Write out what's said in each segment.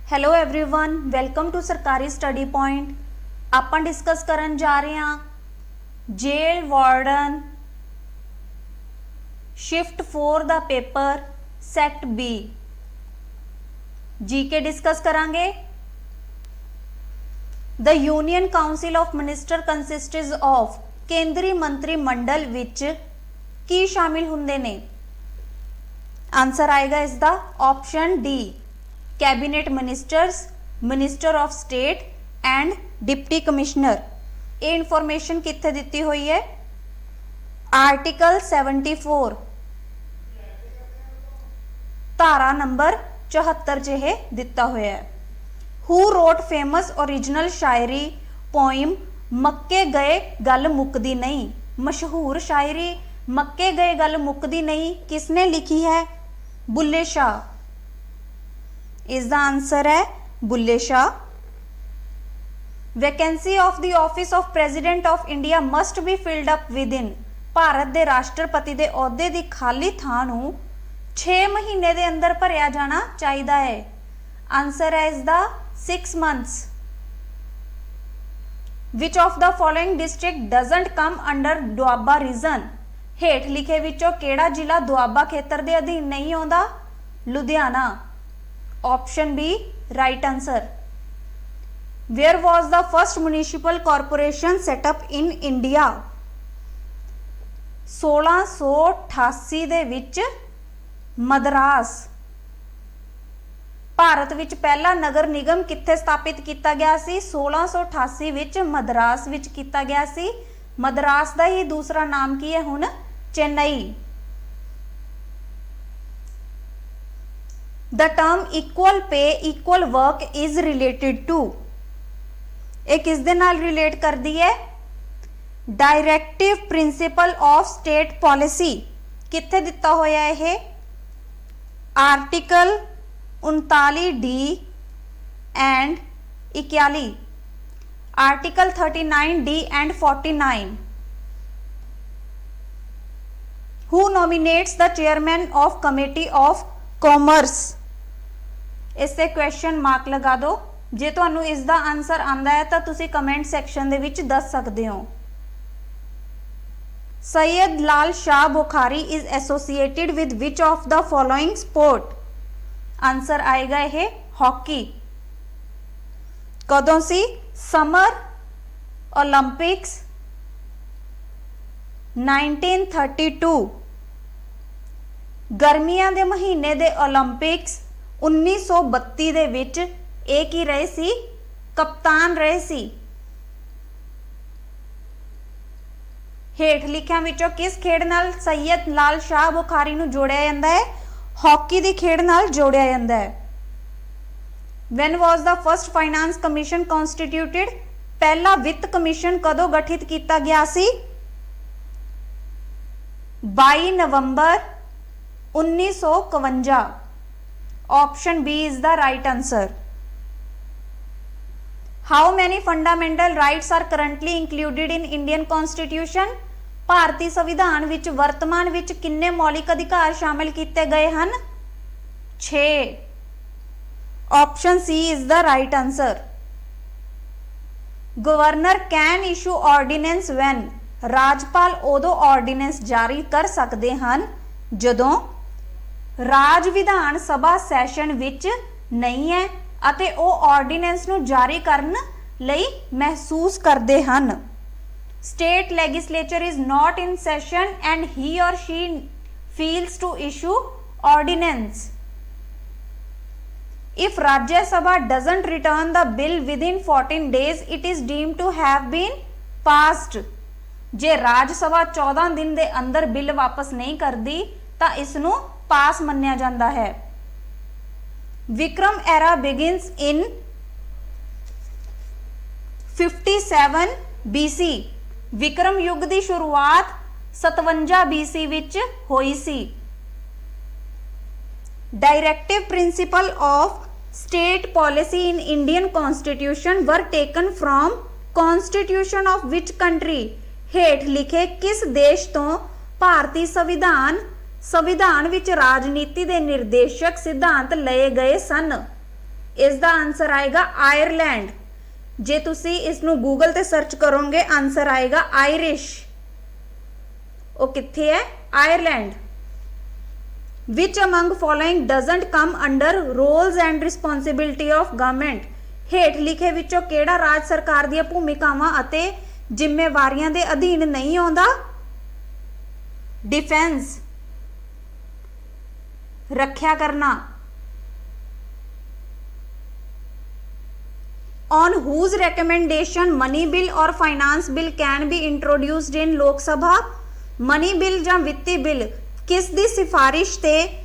Hello everyone welcome to Sarkari study point. ਆਪਾਂ discuss ਕਰਨ ਜਾ ਰਹੇ ਹਾਂ जेल वार्डन शिफ्ट 4 ਦਾ paper set B GK discuss करांगे। The union council of minister consists of केंद्रीय मंत्री मंडल विच की शामिल हुंदे ने। आंसर आएगा इसका option D cabinet ministers, minister of state and deputy commissioner. ये इनफॉर्मेशन कित्थे दिती हुई है? आर्टिकल 74 धारा नंबर 74 च यह दिता हुआ है। Who wrote famous original Shayari poem मक्के गए गल मुकदी नहीं। मशहूर शायरी मक्के गए गल मुकदी नहीं किसने लिखी है? बुल्ले शाह। इसका आंसर है Bulle Shah. Vacancy of the office of president of India must be filled up within. Bharat के राष्ट्रपति के अहुदे की खाली थां नूं 6 महीने के अंदर भरिया जाना चाहिए है। आंसर है इसका 6 months। Which of the following district doesn't come under Doaba region. हेठ लिखे विचों केड़ा जिला दुआबा खेतर के अधीन नहीं आउंदा? Ludhiana. Option B right answer. Where was the first municipal corporation set up in India? 1688 दे विच मद्रास। भारत विच पहला नगर निगम कित्थे स्थापित किया गया सी? 1688 विच मद्रास विच किया गया सी। मद्रास का ही दूसरा नाम की है हुण? Chennai. The term equal pay equal work is related to. ये किस दे नाल रिलेट करती है? Directive principle of state policy. कित्थे दिता होया है? Article 39D and 41, article 39D and 49। Who nominates the chairman of committee of commerce? इससे क्वेश्चन मार्क लगा दो। जे तुहानू इसका आंसर आंदा है तो तुसी कमेंट सैक्शन दे विच दस सकते हो। Syed Lal Shah Bukhari is associated with which of the following sport? Answer आएगा यह हॉकी। कदों सी? Summer Olympics 1932। गर्मियां दे महीने दे ओलंपिक्स 1932 दे विच एक ही रहे सी? कप्तान रहे सी। हेठ लिखियां विचों किस खेड नाल सैयद लाल शाह बुखारी नूं जोड़िया जांदा है? हॉकी दी खेड नाल जोड़िया जांदा है। When was the first finance commission constituted? पहला वित्त कमीशन कदों गठित किया गया सी? 22 नवंबर 1951। Option B is the right answer. How many fundamental rights are currently included in Indian constitution? भारतीय संविधान विच वर्तमान विच किन्ने मौलिक अधिकार शामिल किए गए हैं? 6। Option C is the right answer. Governor can issue ordinance when? राजपाल उदों ऑर्डिनेंस जारी कर सकते हैं जदों राज विधान सभा सैशन विच नहीं है अते ओ ऑर्डिनेंस नूं जारी करन लई महसूस करते हैं। State legislature is not in session and he or she feels to issue ordinance. If Rajya Sabha doesn't return the bill within 14 days it is deemed to have been passed. जे राज सभा 14 दिन के अंदर बिल वापस नहीं करती तो इसनूं पास मन्निया जाता है। Vikram era begins in 57 BC। Vikram युग की शुरुआत 57 BC विच होई सी। Directive principle of state policy in Indian constitution were taken from constitution of which country? हेठ लिखे किस देश तो भारतीय संविधान विच राजनीति के निर्देशक सिद्धांत लए गए सन? इस दा आंसर आएगा आयरलैंड। जे तुसी इसनू गूगल ते सर्च करोगे आंसर आएगा आयरिश। वो कित्थे है? Ireland. Which among following doesn't come under roles and responsibility of government? हेठ लिखे विचों केड़ा राज सरकार दी भूमिकावां अते जिम्मेवारियां दे अधीन नहीं आउंदा? डिफेंस, रक्षा करना। On whose recommendation money bill or finance bill can be introduced in Lok Sabha? Money bill जां वित्ती बिल किस दी सिफारिश ते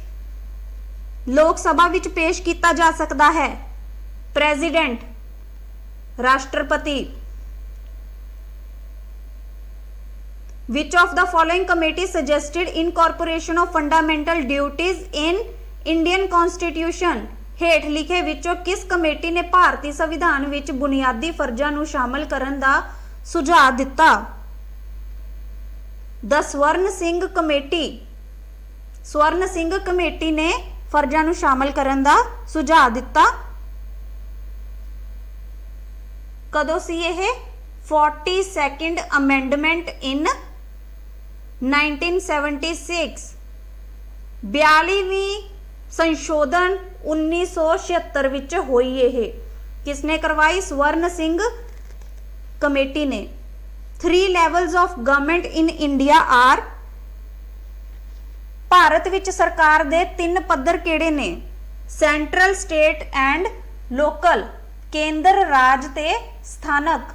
लोक सभा विच पेश किया जा सकता है? प्रेजिडेंट, राष्ट्रपति। Which of the following committee suggested incorporation of fundamental duties in Indian Constitution? हेठ लिखे विचों किस कमेटी ने भारतीय संविधान विच बुनियादी फर्जां नूं शामिल करन दा सुझाव दिता? द स्वर्ण सिंह कमेटी। स्वर्ण सिंह कमेटी ने फर्जां नूं शामिल करन दा सुझाव दिता। कदों सी यह? 42nd amendment in 1976। 42वीं संशोधन 1976 विच होई। यह किसने करवाई? स्वर्ण सिंह कमेटी ने। 3 levels of government in India are? Bharat विच सरकार दे 3 पद्धर केड़े ने? Central, state and local. केंद्र, राज ते स्थानक।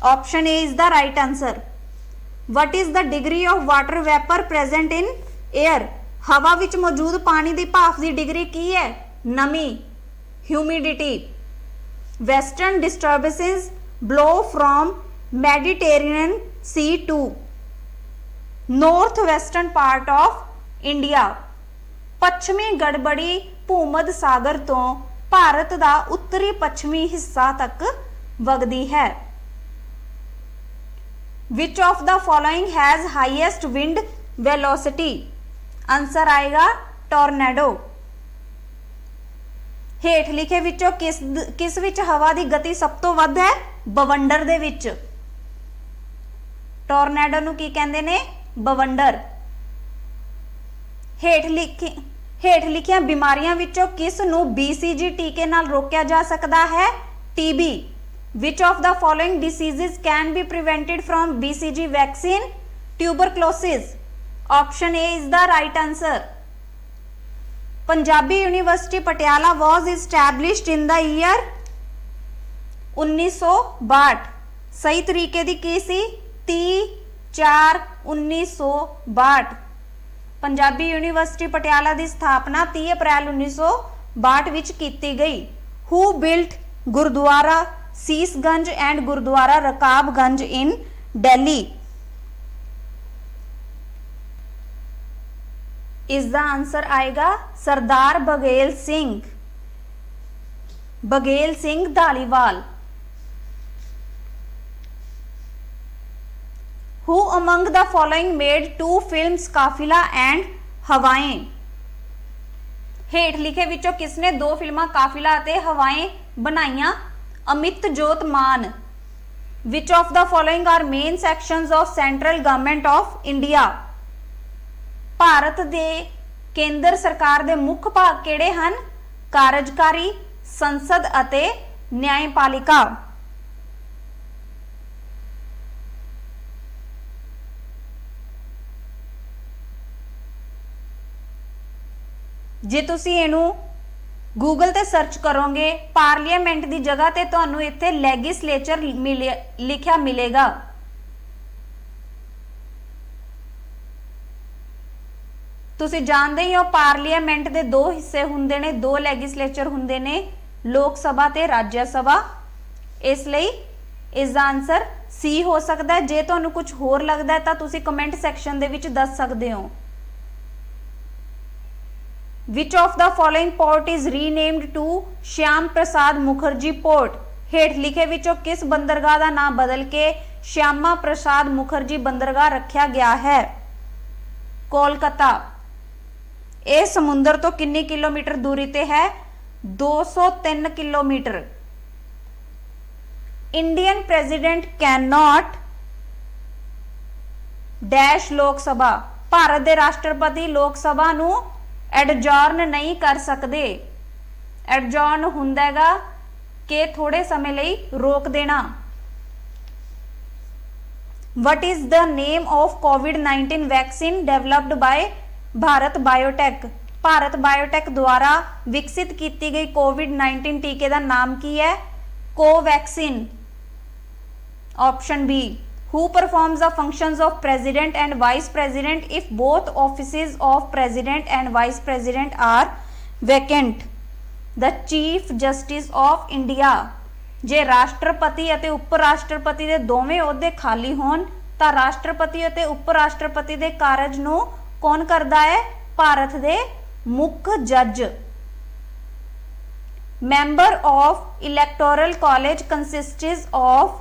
Option A is the right answer. What is the degree of water vapour present in air? हवा विच मौजूद पानी की भाफ की डिग्री की है? नमी, humidity. Western disturbances blow from Mediterranean sea to north western part of India. पश्चिमी गड़बड़ी भूमध सागर तो भारत का उत्तरी पश्चिमी हिस्सा तक वगदी है। Which of the following has highest wind velocity? Answer आएगा टॉर्नेडो। हेठ लिखे विचों किस विच हवा की गति सब तो वध है? बवंडर दे विच। टॉर्नेडो नूं की कहंदे ने? बवंडर। हेठ लिखियां बीमारियां विचों किस नूं BCG टीके नाल रोकिया जा सकता है? TB। Which of the following diseases can be prevented from BCG vaccine? Tuberculosis. Option A is the right answer. Punjabi University Patiala was established in the year 1962। सही तरीके दी की सी? 30/4/1962। पंजाबी यूनिवर्सिटी पटियाला की स्थापना 30 अप्रैल 1962 विच कीती गई। Who built Gurdwara Sisganj and Gurdwara Rakabganj in Delhi? इस दा answer आएगा Sardar Baghel Singh Dhaliwal. Who among the following made 2 films Kafila and Hawayein? हेठ लिखे विचों किसने 2 फिल्मां काफिला ते हवाएं बनाईयां? Amitoj Mann. Which of the following are main sections of central government of India? Bharat दे केंद्र सरकार दे मुख्य भाग केड़े हन? कार्यकारी, संसद अते न्यायपालिका। जे तुसी इहनू गूगल ते सर्च करोगे पार्लीमेंट की जगह ते तुहानू इत्थे लैगिसलेचर लिखा मिलेगा। तुसी जानते ही हो पार्लीमेंट के 2 हिस्से हुंदे ने, 2 लैगिसलेचर हुंदे ने, लोक सभा ते राज्य सभा। इसलिए इसका आंसर सी हो सकता है। जे तुहानू कुछ होर लगता है तो तुसी कमेंट सैक्शन दे विच दस सकते हो। Which of the following port is renamed to Shyam Prasad Mukherjee port? हेठ लिखे विचों किस बंदरगाह का नाम बदल के श्यामा प्रसाद मुखर्जी बंदरगाह रखा गया है? कोलकाता। ਇਹ ਸਮੁੰਦਰ ਤੋਂ ਕਿੰਨੀ ਕਿਲੋਮੀटर दूरी ਤੇ है 203 kilometre. Indian president can not dash लोक सभा, भारत के राष्ट्रपति लोक सभा नू एडजॉर्न नहीं कर सकते। एडजॉर्न हुंदा हैगा कि थोड़े समय लई रोक देना। What is the name of covid vaccine developed by Bharat biotech, Bharat biotech द्वारा विकसित की गई कोविड-19 टीके का नाम की है Covaxin. Option B. Who performs the functions of president and vice president if both offices of president and vice president are vacant, the chief justice of India. जे राष्ट्रपति और उप राष्ट्रपति के दोवें ओहदे खाली होण तां राष्ट्रपति और उप राष्ट्रपति के कारज नूं कौन करदा है? भारत दे मुख्य जज। Member of electoral college consists of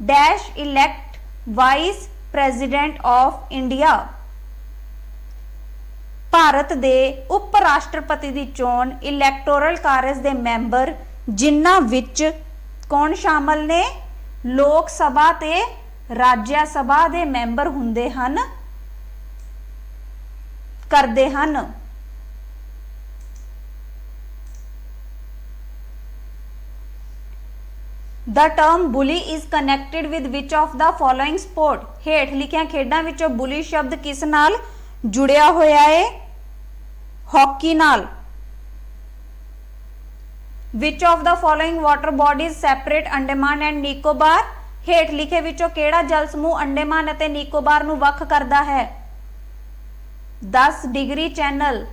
dash elect vice president of India. Bharat दे उप राष्ट्रपति की चोण इलैक्टोरल कालेज दे मैंबर जिन्हां विच कौन शामिल ने? लोक सभा ते राज्य सभा दे मैंबर हुंदे हन, करदे हन। The term bully is connected with which of the following sport, हेठ लिखिया खेडां विचों बुली शब्द किस नाल जुड़िया होया है? हॉकी नाल। विच of the following water bodies separate Andaman and Nicobar, हेठ लिखे विचों केड़ा जल समूह अंडेमान अते निकोबार नूं वख करदा है? 10 डिग्री चैनल।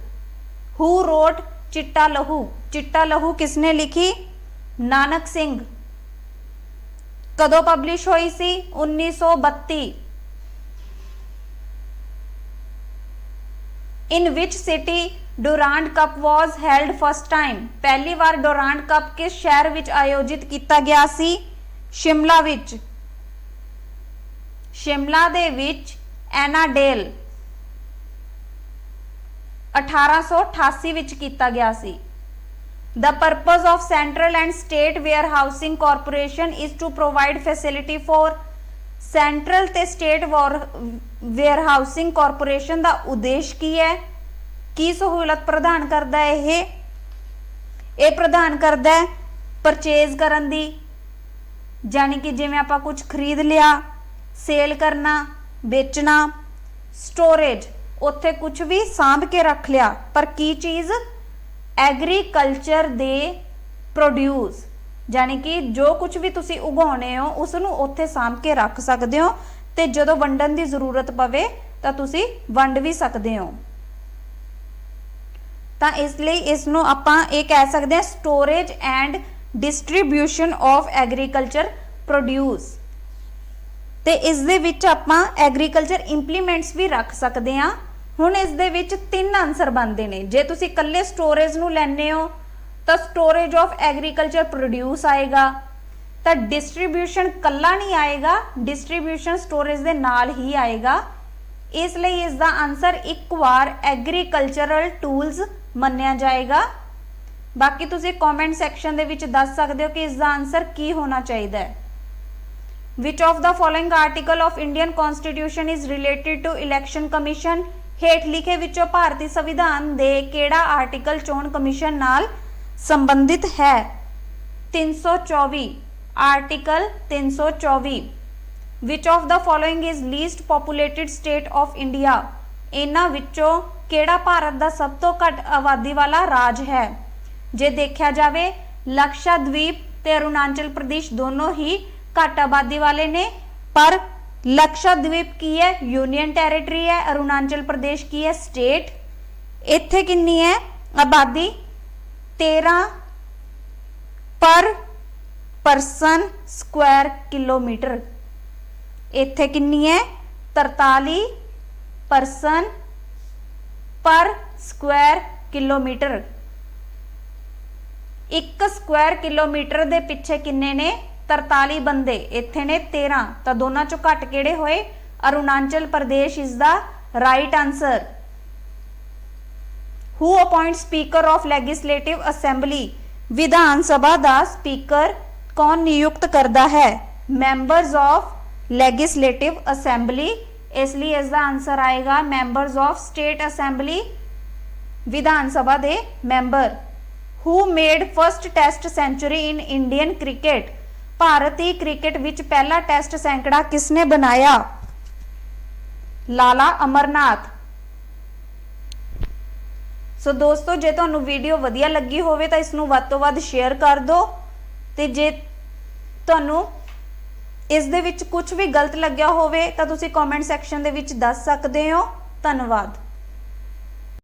हु रोट चिट्टा लहू, चिट्टा लहू किसने लिखी? नानक सिंह। कदों पब्लिश हुई सी? 1932। In which city Durand cup was held first time, पहली बार डुरांड कप किस शहर विच आयोजित किया गया सी? शिमला विच। शिमला दे विच एनाडेल 1888 विच किया गया सी। The purpose of central and state warehousing corporation is to provide facility for, central ते स्टेट वेयर हाउसिंग कॉरपोरेशन का उद्देश्य की है? की सहूलत प्रदान करता है? ये प्रदान करता है परचेज करन दी, जानी कि जिवें आपां कुछ खरीद लिया, सेल करना, बेचना। स्टोरेज, उत्थे कुछ भी सांभ के रख लिया, पर की चीज़? एग्रीकल्चर दे प्रोड्यूस, जानी कि जो कुछ भी तुसी उगाउने हो उसनूं उत्थे सांभ के रख सकते हो, ते जदों वंडन की जरूरत पवे तां तुसी वंड भी सकते हो। तां इसलिए इसनूं आपां ये कह सकते हैं storage and distribution of agriculture produce. ते इस दे विच आपां एग्रीकल्चर इंप्लीमेंट्स भी रख सकते हैं। हुण इस दे विच 3 आंसर बनते हैं। जे तुसी कल्ले स्टोरेज नूं लैंदे हो तो स्टोरेज ऑफ एग्रीकल्चर प्रोड्यूस आएगा, तो डिस्ट्रीब्यूशन कल्ला नहीं आएगा, डिस्ट्रीब्यूशन स्टोरेज दे नाल ही आएगा। इसलिए इसका आंसर एक बार एग्रीकल्चरल टूल्स मन्निया जाएगा। बाकी तुसी कमेंट सैक्शन दे विच दस सकते हो कि इसका आंसर की होना चाहिए। Which of the following article of Indian constitution is related to election commission, हेठ लिखे विचों भारतीय संविधान दे केड़ा आर्टिकल चोण कमीशन नाल संबंधित है? 324, article 324। Which of the following is least populated state of India, इन्हां विचों केड़ा भारत दा सब तो घट आबादी वाला राज है? जे देखा जाए लक्षद्वीप ते अरुणाचल प्रदेश दोनों ही घट आबादी वाले ने, पर लक्षद्वीप की है? यूनियन टेरेटरी है। अरुणाचल प्रदेश की है? स्टेट। इत्थे कितनी है आबादी? 13 पर परसन स्क्वायर किलोमीटर। इत्थे कितनी है? 43 परसन पर स्क्वायर किलोमीटर। एक स्क्वायर किलोमीटर दे पिछे किन्ने ने? 43 बंदे। इत्थे ने 13, तो दोनों चों घट किहड़े होए? Arunachal Pradesh is the right answer. Who appoint speaker of legislative assembly, Vidhan Sabha the speaker ਕੌਣ ਨਿਯੁਕਤ ਕਰਦਾ ਹੈ? ਮੈਂਬਰਸ ਆਫ ਲੈਜਿਸਲੇਟਿਵ ਅਸੈਂਬਲੀ, ਇਸ ਲਈ ਇਸ ਦਾ ਆਨਸਰ ਆਏਗਾ members of state assembly, Vidhan Sabha ਦੇ member. Who made first test century in Indian cricket, ਭਾਰਤੀ ਕ੍ਰਿਕਟ ਵਿੱਚ ਪਹਿਲਾ ਟੈਸਟ ਸੈਂਕੜਾ ਕਿਸਨੇ ਬਣਾਇਆ? ਲਾਲਾ ਅਮਰਨਾਥ। ਸੋ ਦੋਸਤੋ, ਜੇ ਤੁਹਾਨੂੰ ਵੀਡੀਓ ਵਧੀਆ ਲੱਗੀ ਹੋਵੇ ਤਾਂ ਇਸ ਨੂੰ ਵੱਧ ਤੋਂ ਵੱਧ ਸ਼ੇਅਰ ਕਰ ਦਿਓ, ਤੇ ਜੇ ਤੁਹਾਨੂੰ ਇਸ ਦੇ ਵਿੱਚ ਕੁਝ ਵੀ ਗਲਤ ਲੱਗਿਆ ਹੋਵੇ ਤਾਂ ਤੁਸੀਂ ਕਮੈਂਟ ਸੈਕਸ਼ਨ ਦੇ ਵਿੱਚ ਦੱਸ ਸਕਦੇ ਹੋ। ਧੰਨਵਾਦ।